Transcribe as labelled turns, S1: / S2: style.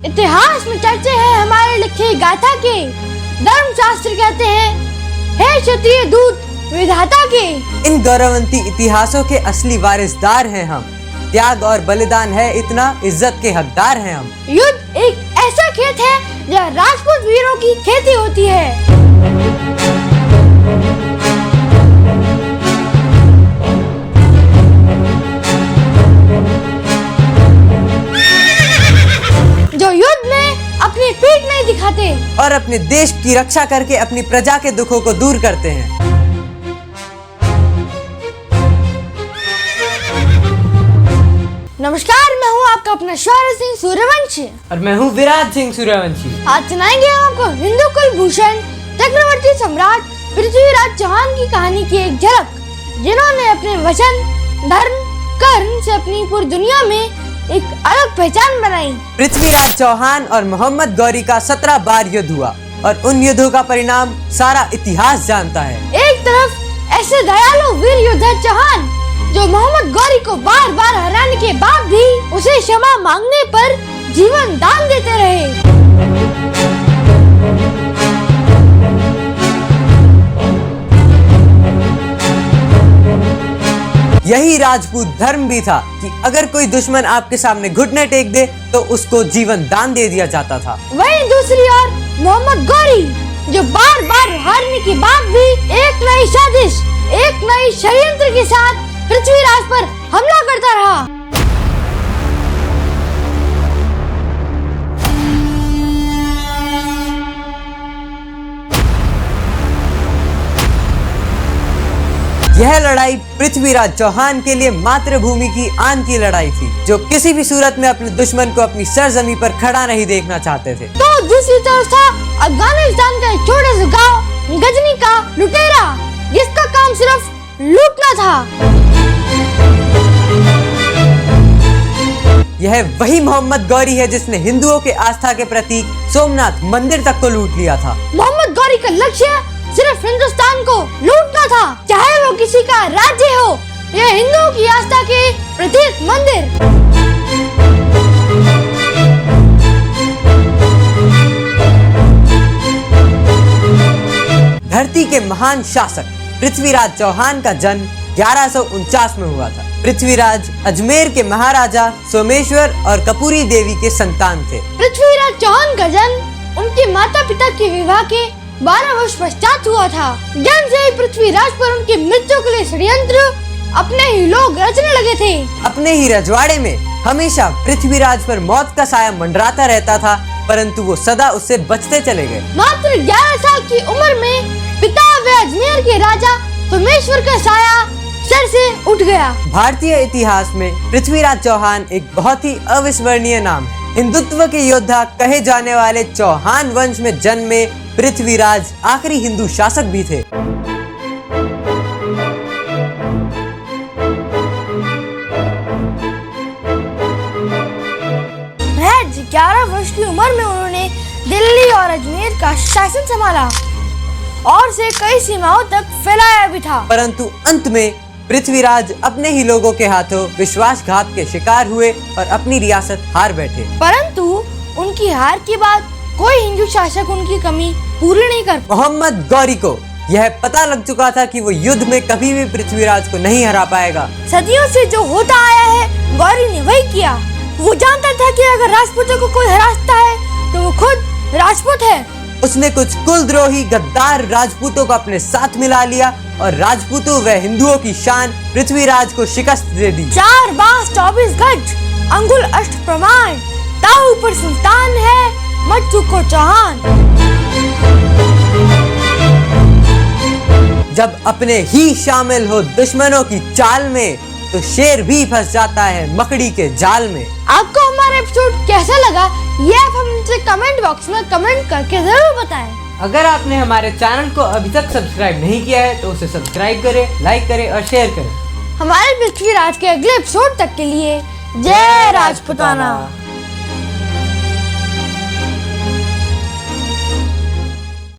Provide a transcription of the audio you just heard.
S1: इतिहास में चर्चे हैं हमारे लिखे गाथा के। धर्मशास्त्र कहते हैं हे क्षत्रिय दूत विधाता के।
S2: इन गौरवंती इतिहासों के असली वारिसदार हैं हम। त्याग और बलिदान है इतना, इज्जत के हकदार हैं हम।
S1: युद्ध एक ऐसा खेत है जहाँ राजपूत वीरों की खेती होती है। जो युद्ध में अपनी पीठ नहीं दिखाते
S2: और अपने देश की रक्षा करके अपनी प्रजा के दुखों को दूर करते हैं।
S1: नमस्कार, मैं हूँ आपका अपना शौर्य सिंह सूर्यवंशी
S2: और मैं हूँ विराज सिंह सूर्यवंशी।
S1: आज सुनाएंगे हम आपको हिंदू कुलभूषण चक्रवर्ती सम्राट पृथ्वीराज चौहान की कहानी की एक झलक, जिन्होंने अपने वचन, धर्म, कर्म से अपनी पूरी दुनिया में एक अलग पहचान बनाई।
S2: पृथ्वीराज चौहान और मोहम्मद गौरी का 17 बार युद्ध हुआ और उन युद्धों का परिणाम सारा इतिहास जानता है।
S1: एक तरफ ऐसे दयालु वीर योद्धा चौहान जो मोहम्मद गौरी को बार बार हराने के बाद भी उसे क्षमा मांगने पर जीवन दान देते रहे।
S2: यही राजपूत धर्म भी था कि अगर कोई दुश्मन आपके सामने घुटने टेक दे तो उसको जीवन दान दे दिया जाता था।
S1: वहीं दूसरी ओर मोहम्मद गौरी जो बार बार हारने के बाद भी एक नई साजिश, एक नई षड्यंत्र के साथ पृथ्वीराज पर हमला करता रहा।
S2: यह लड़ाई पृथ्वीराज चौहान के लिए मातृभूमि की आन की लड़ाई थी, जो किसी भी सूरत में अपने दुश्मन को अपनी सरजमी पर खड़ा नहीं देखना चाहते थे।
S1: तो दूसरी तरफ था अफगानिस्तान का एक छोटा सा गांव गजनी का लुटेरा, जिसका काम सिर्फ लूटना था।
S2: यह वही मोहम्मद गौरी है जिसने हिंदुओं के आस्था के प्रतीक सोमनाथ मंदिर तक को लूट लिया था।
S1: मोहम्मद गौरी का लक्ष्य सिर्फ हिंदुस्तान को लूटना था, चाहे वो किसी का राज्य हो या हिंदुओं की आस्था के प्रतीक मंदिर।
S2: धरती के महान शासक पृथ्वीराज चौहान का जन्म 1149 में हुआ था। पृथ्वीराज अजमेर के महाराजा सोमेश्वर और कपूरी देवी के संतान थे।
S1: पृथ्वीराज चौहान का जन्म उनके माता पिता के विवाह के 12 वर्ष पश्चात हुआ था। जन्म से ही पृथ्वीराज पर उनकी मृत्यु के लिए षड्यंत्र अपने ही लोग रचने लगे थे।
S2: अपने ही रजवाड़े में हमेशा पृथ्वीराज पर मौत का साया मंडराता रहता था, परंतु वो सदा उससे बचते चले गए।
S1: मात्र 11 साल की उम्र में पिता व अजमेर के राजा सोमेश्वर का साया सर से उठ गया।
S2: भारतीय इतिहास में पृथ्वीराज चौहान एक बहुत ही अविस्मरणीय नाम है। हिंदुत्व के योद्धा कहे जाने वाले चौहान वंश में जन्मे पृथ्वीराज आखिरी हिंदू शासक भी थे।
S1: महज 11 वर्ष की उम्र में उन्होंने दिल्ली और अजमेर का शासन संभाला और से कई सीमाओं तक फैलाया भी था।
S2: परंतु अंत में पृथ्वीराज अपने ही लोगों के हाथों विश्वासघात के शिकार हुए और अपनी रियासत हार बैठे।
S1: परंतु उनकी हार के बाद कोई हिंदू शासक उनकी कमी पूरी नहीं कर पाया।
S2: मोहम्मद गौरी को यह पता लग चुका था कि वो युद्ध में कभी भी पृथ्वीराज को नहीं हरा पाएगा।
S1: सदियों से जो होता आया है गौरी ने वही किया। वो जानता था कि अगर राजपूतों को कोई हराता है तो वो खुद राजपूत है।
S2: उसने कुछ कुलद्रोही गद्दार राजपूतों को अपने साथ मिला लिया और राजपूतों व हिंदुओं की शान पृथ्वीराज को शिकस्त दे दी।
S1: 4 बांस 24 गज अंगुल अष्ट प्रमाण, ताऊ पर सुल्तान है मत चूको चौहान।
S2: जब अपने ही शामिल हो दुश्मनों की चाल में तो शेर भी फंस जाता है मकड़ी के जाल में।
S1: आपको हमारा एपिसोड कैसा लगा ये आप हमसे कमेंट बॉक्स में कमेंट करके जरूर बताएं।
S2: अगर आपने हमारे चैनल को अभी तक सब्सक्राइब नहीं किया है तो उसे सब्सक्राइब करें, लाइक करें और शेयर करें।
S1: हमारे पृथ्वीराज के अगले एपिसोड तक के लिए जय राजपूताना।